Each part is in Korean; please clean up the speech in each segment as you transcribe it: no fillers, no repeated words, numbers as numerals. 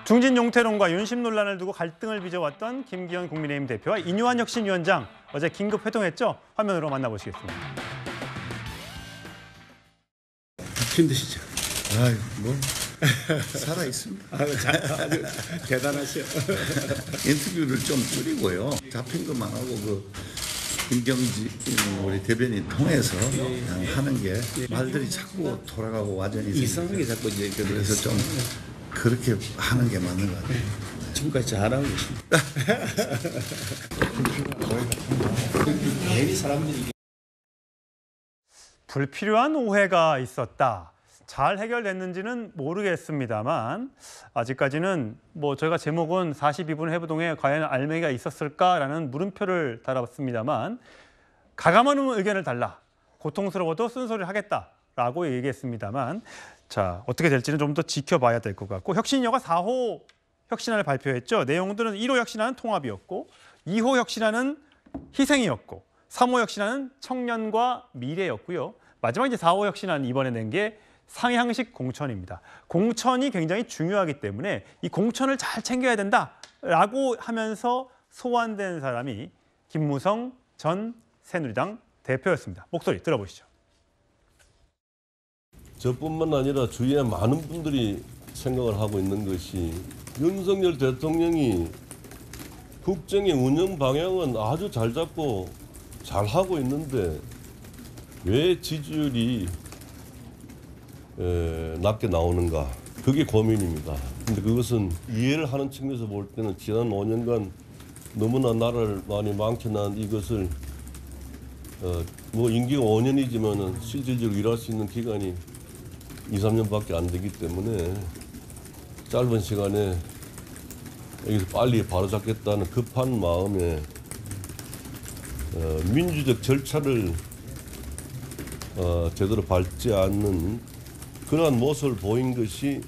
중진 용태론과 윤심 논란을 두고 갈등을 빚어왔던 김기현 국민의힘 대표와 인유한 혁신위원장 어제 긴급 회동했죠. 화면으로 만나보시겠습니다. 힘드시죠? 아유, 뭐 살아 있습니다. 아주 대단하시요. 인터뷰를 좀 줄이고요. 잡힌 것만 하고 김경지 우리 대변인 통해서 그냥 하는 게 말들이 자꾸 돌아가고 와전이 이상하게 자꾸 이제 그래서 좀 그렇게 하는 게 맞는 것 같아요. 지금까지 잘하고 계십니다. 괜히 사람들이 불필요한 오해가 있었다. 잘 해결됐는지는 모르겠습니다만 아직까지는 저희가 제목은 42분 해부동에 과연 알맹이가 있었을까라는 물음표를 달았습니다만 가감한 의견을 달라. 고통스러워도 쓴소리를 하겠다라고 얘기했습니다만 자, 어떻게 될지는 좀 더 지켜봐야 될 것 같고 혁신위가 4호 혁신안을 발표했죠. 내용들은 1호 혁신안은 통합이었고 2호 혁신안은 희생이었고 3호 혁신안은 청년과 미래였고요. 마지막 이제 4호 혁신안 이번에 낸 게 상향식 공천입니다. 공천이 굉장히 중요하기 때문에 이 공천을 잘 챙겨야 된다라고 하면서 소환된 사람이 김무성 전 새누리당 대표였습니다. 목소리 들어보시죠. 저뿐만 아니라 주위에 많은 분들이 생각을 하고 있는 것이 윤석열 대통령이 국정의 운영 방향은 아주 잘 잡고 잘 하고 있는데 왜 지지율이 낮게 나오는가? 그게 고민입니다. 근데 그것은 이해를 하는 측면에서 볼 때는 지난 5년간 너무나 나라를 많이 망쳐난 이것을 임기가 5년이지만은 실질적으로 일할 수 있는 기간이 2, 3년밖에 안 되기 때문에 짧은 시간에 여기서 빨리 바로잡겠다는 급한 마음에 민주적 절차를 제대로 밟지 않는 그러한 모습을 보인 것이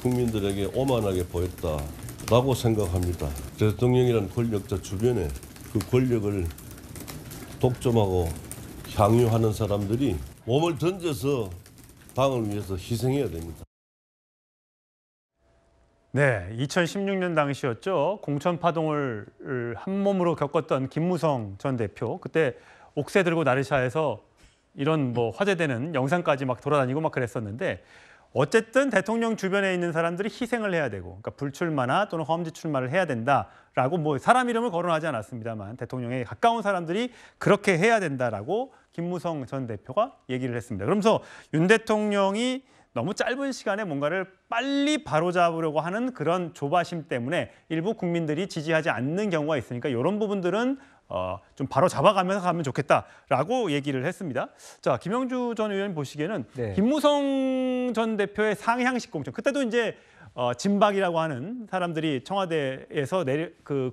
국민들에게 오만하게 보였다라고 생각합니다. 대통령이라는 권력자 주변에 그 권력을 독점하고 향유하는 사람들이 몸을 던져서 당을 위해서 희생해야 됩니다. 네, 2016년 당시였죠. 공천 파동을 한 몸으로 겪었던 김무성 전 대표. 그때 옥새 들고 나르샤에서 이런 화제되는 영상까지 막 돌아다니고 막 그랬었는데 어쨌든 대통령 주변에 있는 사람들이 희생을 해야 되고 그러니까 불출마나 또는 험지 출마를 해야 된다라고 사람 이름을 거론하지 않았습니다만 대통령에 가까운 사람들이 그렇게 해야 된다라고 김무성 전 대표가 얘기를 했습니다. 그러면서 윤 대통령이 너무 짧은 시간에 뭔가를 빨리 바로잡으려고 하는 그런 조바심 때문에 일부 국민들이 지지하지 않는 경우가 있으니까 이런 부분들은 좀 바로 잡아가면서 가면 좋겠다라고 얘기를 했습니다. 자, 김영주 전 의원 보시기에는 네. 김무성 전 대표의 상향식 공천 그때도 이제 진박이라고 하는 사람들이 청와대에서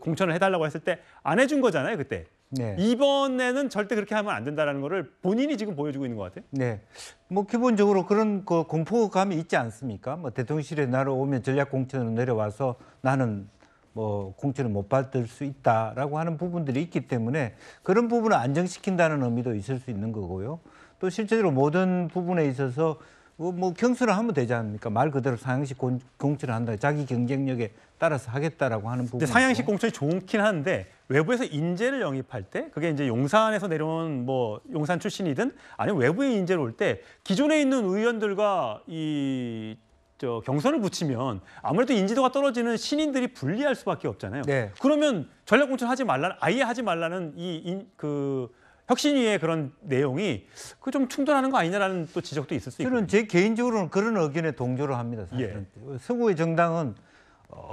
공천을 해달라고 했을 때 안 해준 거잖아요, 그때. 네. 이번에는 절대 그렇게 하면 안 된다는 거를 본인이 지금 보여주고 있는 것 같아요. 네, 기본적으로 그런 공포감이 있지 않습니까? 대통령실에 나로 오면 전략 공천으로 내려와서 나는 공천을 못 받을 수 있다라고 하는 부분들이 있기 때문에 그런 부분을 안정시킨다는 의미도 있을 수 있는 거고요. 또 실제로 모든 부분에 있어서 경선을 하면 되지 않습니까? 말 그대로 상향식 공천을 한다. 자기 경쟁력에 따라서 하겠다라고 하는 부분. 상향식 공천이 좋긴 한데 외부에서 인재를 영입할 때 그게 이제 용산에서 내려온 용산 출신이든 아니면 외부의 인재를 올 때 기존에 있는 의원들과 경선을 붙이면 아무래도 인지도가 떨어지는 신인들이 불리할 수밖에 없잖아요. 네. 그러면 전략 공천 아예 하지 말라는 혁신위의 그런 내용이 좀 충돌하는 거 아니냐라는 또 지적도 있을 수 있고. 저는 제 개인적으로는 그런 의견에 동조를 합니다. 사실은. 예. 서구의 정당은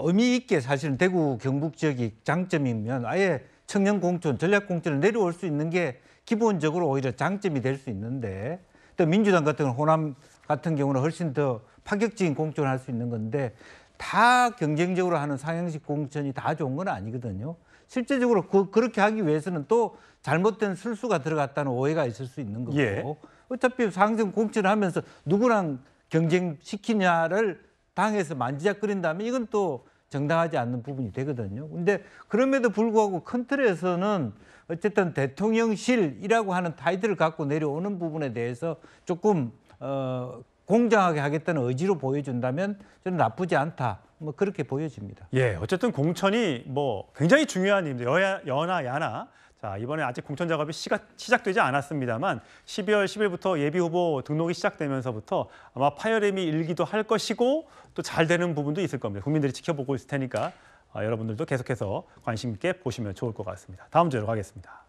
의미 있게 사실은 대구 경북 지역이 장점이면 아예 청년 공천, 전략 공천을 내려올 수 있는 게 기본적으로 오히려 장점이 될 수 있는데 또 민주당 같은 경우는 호남 같은 경우는 훨씬 더 파격적인 공천을 할 수 있는 건데 다 경쟁적으로 하는 상향식 공천이 다 좋은 건 아니거든요. 실제적으로 그렇게 하기 위해서는 또 잘못된 술수가 들어갔다는 오해가 있을 수 있는 거고 예. 어차피 상향식 공천을 하면서 누구랑 경쟁시키냐를 당에서 만지작거린다면 이건 또 정당하지 않는 부분이 되거든요. 근데 그럼에도 불구하고 큰 틀에서는 어쨌든 대통령실이라고 하는 타이틀을 갖고 내려오는 부분에 대해서 조금 공정하게 하겠다는 의지로 보여준다면 저는 나쁘지 않다. 뭐 그렇게 보여집니다. 예, 어쨌든 공천이 뭐 굉장히 중요한 일입니다. 여나 야나. 자, 이번에 아직 공천 작업이 시작되지 않았습니다만 12월 10일부터 예비 후보 등록이 시작되면서부터 아마 파열음이 일기도 할 것이고 또 잘 되는 부분도 있을 겁니다. 국민들이 지켜보고 있을 테니까 여러분들도 계속해서 관심 있게 보시면 좋을 것 같습니다. 다음 주제로 가겠습니다.